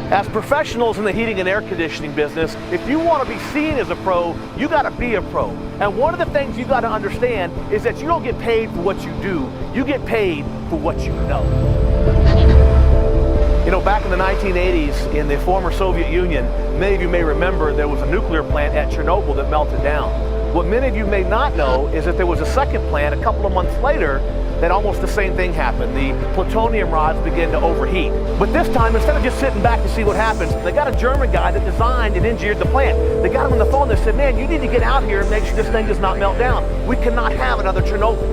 As professionals in the heating and air conditioning business, if you want to be seen as a pro, you got to be a pro. And one of the things you got to understand is that you don't get paid for what you do, you get paid for what you know. You know, back in the 1980s in the former Soviet Union, many of you may remember there was a nuclear plant at Chernobyl that melted down. What many of you may not know is that there was a second plant a couple of months later that almost the same thing happened. The plutonium rods began to overheat. But this time, instead of just sitting back to see what happens, they got a German guy that designed and engineered the plant. They got him on the phone and said, man, you need to get out here and make sure this thing does not melt down. We cannot have another Chernobyl.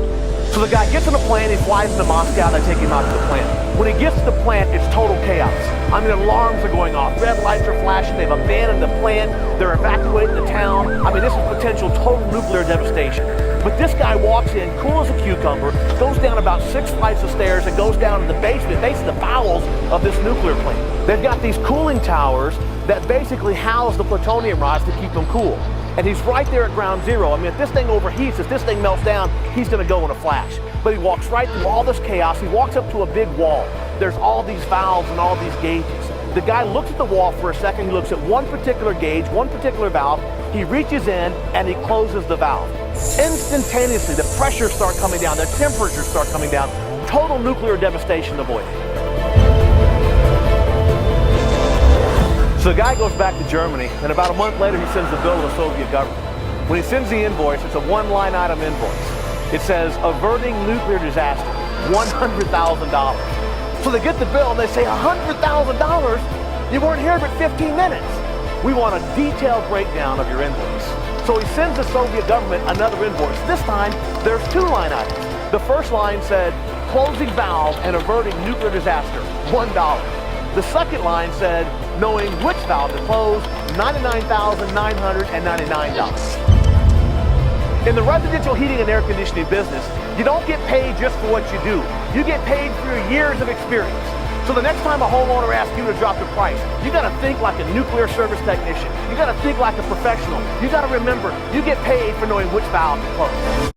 So the guy gets on the plane, he flies into Moscow, they take him out to the plant. When he gets to the plant, it's total chaos. I mean, alarms are going off, red lights are flashing, they've abandoned the plant, they're evacuating the town. I mean, this is potential total nuclear devastation. But this guy walks in, cool as a cucumber, goes down about 6 flights of stairs and goes down to the basement, basically the bowels of this nuclear plant. They've got these cooling towers that basically house the plutonium rods to keep them cool. And he's right there at ground zero. I mean, if this thing overheats, if this thing melts down, he's gonna go in a flash. But he walks right through all this chaos. He walks up to a big wall. There's all these valves and all these gauges. The guy looks at the wall for a second. He looks at one particular gauge, one particular valve. He reaches in and he closes the valve. Instantaneously, the pressures start coming down, the temperatures start coming down. Total nuclear devastation avoided. So the guy goes back to Germany, and about a month later he sends the bill to the Soviet government. When he sends the invoice, it's a one-line item invoice. It says, averting nuclear disaster, $100,000. So they get the bill and they say, $100,000? You weren't here but 15 minutes. We want a detailed breakdown of your invoice. So he sends the Soviet government another invoice. This time, there's 2 line items. The first line said, closing valve and averting nuclear disaster, $1. The second line said, knowing which valve to close, $99,999. In the residential heating and air conditioning business, you don't get paid just for what you do. You get paid for your years of experience. So the next time a homeowner asks you to drop the price, you gotta think like a nuclear service technician. You gotta think like a professional. You gotta remember, you get paid for knowing which valve to close.